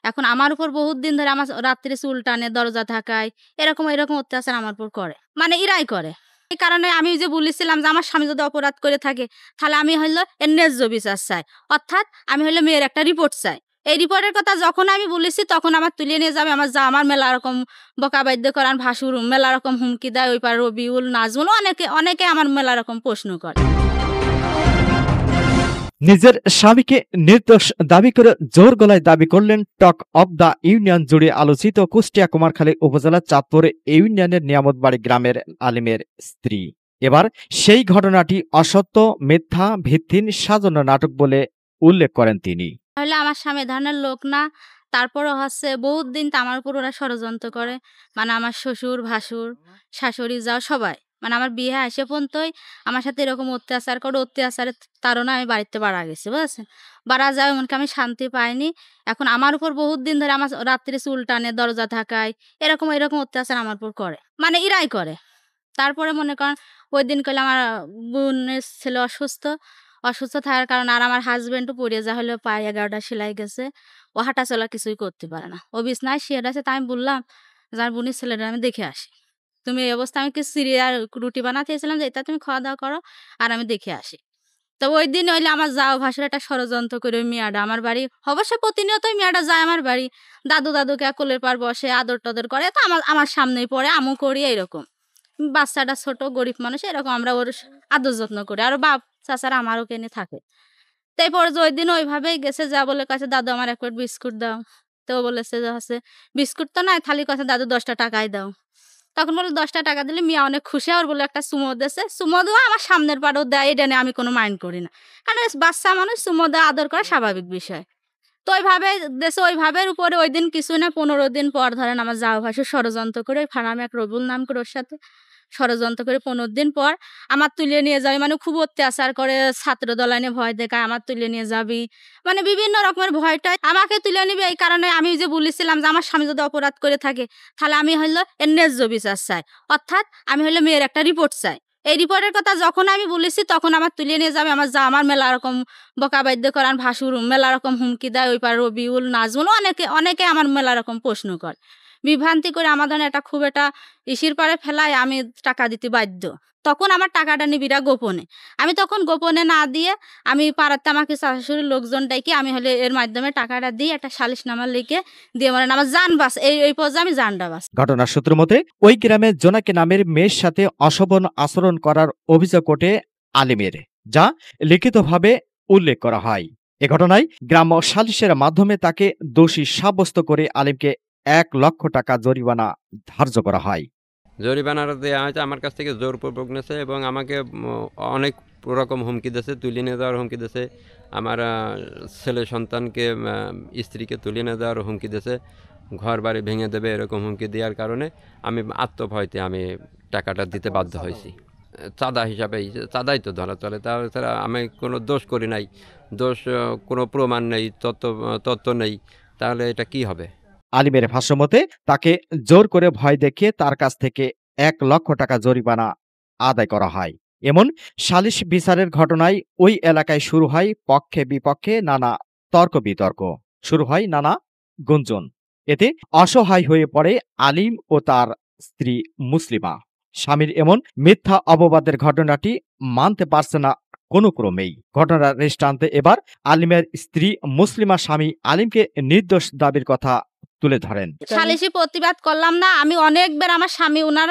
এখন আমার উপর বহুত দিন ধরে আমার রাত্রে চুল টানে, দরজা ধাকায়, এরকম অত্যাচার আমার উপর করে। মানে এরাই করে। এই কারণে আমি যে বলেছিলাম যে আমার স্বামী যদি অপরাধ করে থাকে, তাহলে আমি হইলো এর ন্যায্য বিচার চাই। অর্থাৎ আমি হইলো মেয়ের একটা রিপোর্ট চাই। এই রিপোর্টের কথা যখন আমি বলেছি তখন আমার তুলিয়ে নিয়ে যাবে আমার যা আমার মেলা রকম বকাবাদ্য করান, ভাসুর মেলা রকম হুমকি দেয়। ওই পার রবিউল, নাজমুল অনেকে আমার মেলা রকম প্রশ্ন করে। নিজের স্বামীকে নির্দোষ দাবি করে জোর গলায় দাবি করলেন টক অব দ্য ইউনিয়ন জুড়ে আলোচিত কুষ্টিয়া কুমারখালী উপজেলার চাঁদপুর ইউনিয়নের নিয়ামতবাড়ি গ্রামের আলিমের স্ত্রী। এবার সেই ঘটনাটি অসত্য, মিথ্যা, ভিত্তিহীন সাজানো নাটক বলে উল্লেখ করেন তিনি। তাহলে আমার স্বামী ধরনের লোক না। তারপরও হচ্ছে বহুত দিন তো আমার উপর ওরা ষড়যন্ত্র করে। মানে আমার শ্বশুর, ভাসুর, শাশুড়ি যাও সবাই। মানে আমার বিয়ে আসে পর্যন্তই আমার সাথে এরকম অত্যাচার করে। অত্যাচারের তাড়নায় আমি বাড়িতে বাড়া গেছি, বুঝেছেন? বাড়া যাওয়া এমনকি আমি শান্তি পাইনি। এখন আমার উপর বহুত দিন ধরে আমার রাত্রে চুল টানে, দরজা ধাকায়, এরকম অত্যাচার আমার উপর করে। মানে এরাই করে। তারপরে মনে করেন ওই দিন কইলে আমার বোনের ছেলে অসুস্থ থাকার কারণে আর আমার হাজবেন্ডও পড়ে যা হলো পায়ে ১১টা সেলাই গেছে। ও হাঁটাচলা কিছুই করতে পারে না। ও বিছনায় শুয়ে আছে। তাই আমি বললাম যে আমার বোনের ছেলেটা আমি দেখে আসি। তুমি এই অবস্থা আমি কিছু সিঁড়ি আর রুটি বানাতে চেয়েছিলাম যে এটা তুমি খাওয়া-দাওয়া করো আর আমি দেখে আসি। তো ওই দিন হইলে আমার যাও ভাসুর একটা ষড়যন্ত্র করে ওই মেয়েটা আমার বাড়ি, অবশ্য প্রতিনিয়তই মেয়েটা যায় আমার বাড়ি। দাদুকে কোলের পার বসে আদর-টাদর করে। তো আমার সামনেই পড়ে, আমিও করি এইরকম। বাচ্চাটা ছোট, গরিব মানুষ, এরকম আমরা ওর আদর যত্ন করি। আর বাপ চাচারা আমারও কেনে থাকে। তারপরে যে ওই দিন ওইভাবেই গেছে, যা বলে কয়েছে দাদু আমার এক প্লেট বিস্কুট দাও। তো ও বলেছে যে হচ্ছে বিস্কুট তো নাই, খালি কয়েছে দাদু ১০টা টাকাই দাও। তখন বলে ১০টা টাকা দিলে মিয়া অনেক খুশি। আর বলে একটা চুমো দিয়েছে। চুমো দেওয়া আমার সামনের পাড়েও দেয়, এটা নিয়ে আমি কোনো মাইন্ড করি না। কারণ বাচ্চা মানুষ চুমো দেওয়া আদর করা স্বাভাবিক বিষয়। তো ওইভাবে দেশে ওইভাবের উপরে ওই দিন কিছু না ১৫ দিন পর ধরেন আমার জাও ভাসুর ষড়যন্ত্র করে ওই ফার্মে এক রবুল নাম করে ওর সাথে ষড়যন্ত্র করে ১৫ দিন পর আমার তুলে নিয়ে যাবে। মানে খুব অত্যাচার করে, ছাত্র দলানে ভয় দেখায় আমার তুলে নিয়ে যাবি। মানে বিভিন্ন রকমের ভয়টায় আমাকে তুলে নিবে। এই কারণে আমি যে বলেছিলাম যে আমার স্বামী যদি অপরাধ করে থাকে, তাহলে আমি হইলো এর ন্যায্য বিচার চাই। অর্থাৎ আমি হইলো মেয়ের একটা রিপোর্ট চাই। এই রিপোর্টের কথা যখন আমি বলেছি তখন আমার তুলে নিয়ে যাবে আমার যা আমার মেলা রকম বকাবাদ্য করান, ভাসুর মেলা রকম হুমকি দেয়। ওই পার রবিউল, নাজমুল অনেকে আমার মেলা রকম প্রশ্ন করে। বিভ্রান্তি করে আমার ধরেন এটা খুব একটা ইসির পারে ফেলায় আমি টাকা দিতে বাধ্য। তখন আমার টাকাটা নিবিরা গোপনে। আমি তখন গোপনে না দিয়ে আমি পাড়াতে আমাকে শাশুড়ির লোকজন ডাইকে আমি হলে এর মাধ্যমে টাকাটা দিয়ে একটা সালিশনামা লিখে দিয়ে মানে আমার জান বাঁচ এই পর্যায়ে আমি জানটা বাঁচ। ঘটনার সূত্র মতে ওই গ্রামে জোনাকি নামের মেয়ের সাথে অশোভন আচরণ করার অভিযোগ ওঠে আলিমের, যা লিখিতভাবে উল্লেখ করা হয়। এ ঘটনায় গ্রাম্য সালিশের মাধ্যমে তাকে দোষী সাব্যস্ত করে আলিমকে ১ লক্ষ টাকা জরিমানা ধার্য করা হয়। জরিমানাটা দেওয়া হয়েছে আমার কাছ থেকে জোরপূর্বক নিয়েছে এবং আমাকে অনেক রকম হুমকি দিয়েছে, তুলে নিয়ে যাওয়ার হুমকি দিয়েছে। আমার ছেলে সন্তানকে, স্ত্রীকে তুলে নিয়ে যাওয়ার হুমকি দিয়েছে, ঘর বাড়ি ভেঙে দেবে এরকম হুমকি দেওয়ার কারণে আমি আত্মভয়তে আমি টাকাটা দিতে বাধ্য হয়েছি। চাঁদা হিসাবেই, চাঁদাই তো ধরা চলে। তাছাড়া আমি কোনো দোষ করি নাই, দোষ কোনো প্রমাণ নেই, তথ্য নেই, তাহলে এটা কি হবে? আলিমের ভাষ্যমতে তাকে জোর করে ভয় দেখিয়ে তার কাছ থেকে ১ লক্ষ টাকা জরিমানা আদায় করা হয়। এমন সালিশ বিচারের ঘটনায় ওই এলাকায় শুরু হয় পক্ষে বিপক্ষে নানা তর্ক বিতর্ক, শুরু হয় নানা গুঞ্জন। এতে অসহায় হয়ে পড়ে আলিম ও তার স্ত্রী মুসলিমা। স্বামীর এমন মিথ্যা অপবাদের ঘটনাটি মানতে পারছে না কোনো ক্রমেই। ঘটনার দৃষ্টান্তে এবার আলিমের স্ত্রী মুসলিমা স্বামী আলিমকে নির্দোষ দাবির কথা তুলে ধরেন। সালিশি প্রতিবাদ করলাম না। আমি অনেকবার আমার স্বামী উনার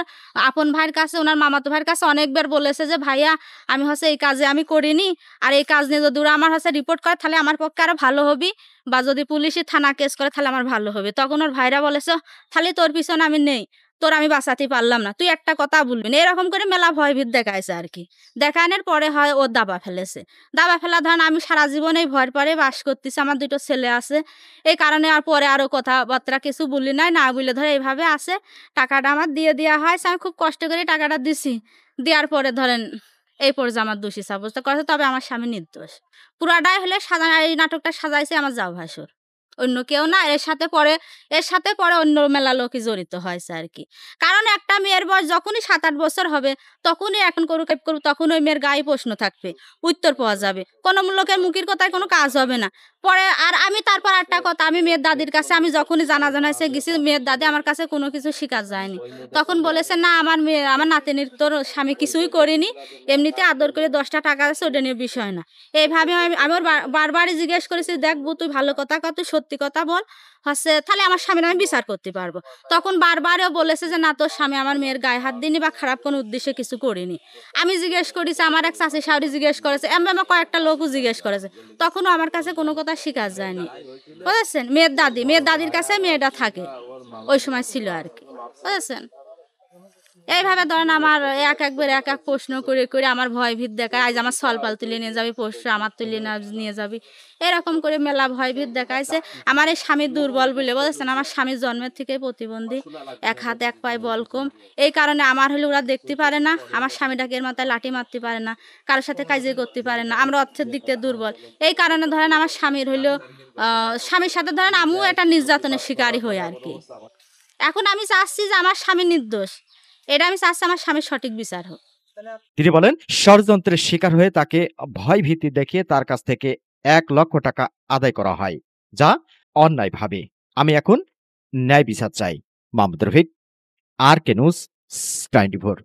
আপন ভাইয়ের কাছে, উনার মামাতো ভাইয়ের কাছে অনেকবার বলেছে যে ভাইয়া আমি হচ্ছে এই কাজে আমি করিনি, আর এই কাজ নিয়ে যদি ওরা আমার হচ্ছে রিপোর্ট করে তাহলে আমার পক্ষে আরো ভালো হবে, বা যদি পুলিশে থানা কেস করে তাহলে আমার ভালো হবে। তখন ওর ভাইরা বলেছে তাহলে তোর পিছনে আমি নেই, তোর আমি বাঁচাতে পারলাম না, তুই একটা কথা বলবি না। এরকম করে মেলা ভয়ভীত দেখাইছে আর কি। দেখানোর পরে হয় ও দাবা ফেলেছে। দাবা ফেলা ধরেন আমি সারা জীবন এই ভয়ের পরে বাস করতেছি। আমার 2টো ছেলে আছে। এই কারণে আর পরে আরো কথাবার্তা কিছু বলি নাই, না বলে ধরে এইভাবে আছে। টাকাটা আমার দিয়ে দেওয়া হয়। আমি খুব কষ্ট করে টাকাটা দিছি। দেওয়ার পরে ধরেন এই পর্যায়ে আমার দোষী সাব্যস্ত করেছে। তবে আমার স্বামী নির্দোষ। পুরাটাই হলে এই নাটকটা সাজাইছে আমার জাও ভাসুর, অন্য কেউ না। এর সাথে পরে অন্য মেলা লোকই জড়িত হয়েছে আর কি। কারণ একটা মেয়ের বয়স যখনই 7-8 বছর হবে তখনই এখন করুক তখন ওই মেয়ের গায়ে প্রশ্ন থাকবে, উত্তর পাওয়া যাবে। কোনো লোকের মুখের কথায় কোনো কাজ হবে না। পরে আর আমি তারপর একটা কথা, আমি মেয়ের দাদির কাছে আমি যখনই জানাজানা হয়েছে গেছি, মেয়ের দাদি আমার কাছে কোনো কিছু শিকার যায়নি। তখন বলেছে, না আমার মেয়ে আমার নাতিনির তোর স্বামী কিছুই করেনি, এমনিতে আদর করে 10টা টাকা আছে, ওটা নিয়ে বিষয় না। এইভাবে আমি ওর বারবারই জিজ্ঞেস করেছি, দেখবো তুই ভালো কথা কর, তুই সত্যি কথা বল, হচ্ছে তাহলে আমার স্বামীর আমি বিচার করতে পারবো। তখন বারবারও বলেছে যে না, তোর স্বামী আমার মেয়ের গায়ে হাত দিনি বা খারাপ কোনো উদ্দেশ্যে কিছু করিনি। আমি জিজ্ঞেস করেছি, আমার এক চাচি শাশুড়ি জিজ্ঞেস করেছে, এমনি আমার কয়েকটা লোকও জিজ্ঞেস করেছে, তখনও আমার কাছে কোনো কথা শিকার যায়নি। বুঝেছেন, মেয়ের দাদির কাছে মেয়েটা থাকে, ওই সময় ছিল আর কি। বুঝেছেন, এইভাবে ধরেন আমার একবার এক এক প্রশ্ন করে করে আমার ভয় ভীত দেখায়, আজ আমার সলপাল তুলে নিয়ে যাবি, পরশু আমার তুলে নিয়ে যাবি, এরকম করে মেলা ভয় ভীত দেখাইছে। আমার এই স্বামী দুর্বল বলে, বলেছেন আমার স্বামীর জন্মের থেকে প্রতিবন্ধী, এক হাত এক পায়ে বল কম, এই কারণে আমার হলে ওরা দেখতে পারে না, আমার স্বামীটাকে এর মাথায় লাঠি মারতে পারে না, কারোর সাথে কাজে করতে পারে না, আমরা অর্থের দিক থেকে দুর্বল, এই কারণে ধরেন আমার স্বামীর হইলেও স্বামীর সাথে ধরেন আমিও একটা নির্যাতনের শিকারী হই আর কি। এখন আমি চাচ্ছি যে আমার স্বামী নির্দোষ, এটা আমি চাচ্ছি আমার স্বামীর সঠিক বিচার হোক। তিনি বলেন, ষড়যন্ত্রের শিকার হয়ে তাকে ভয় ভীতি দেখিয়ে তার কাছ থেকে 1 লক্ষ টাকা আদায় করা হয়, যা অন্যায়ভাবে। আমি এখন ন্যায় বিচার চাই। Mahmud Rafiq, RK news 24।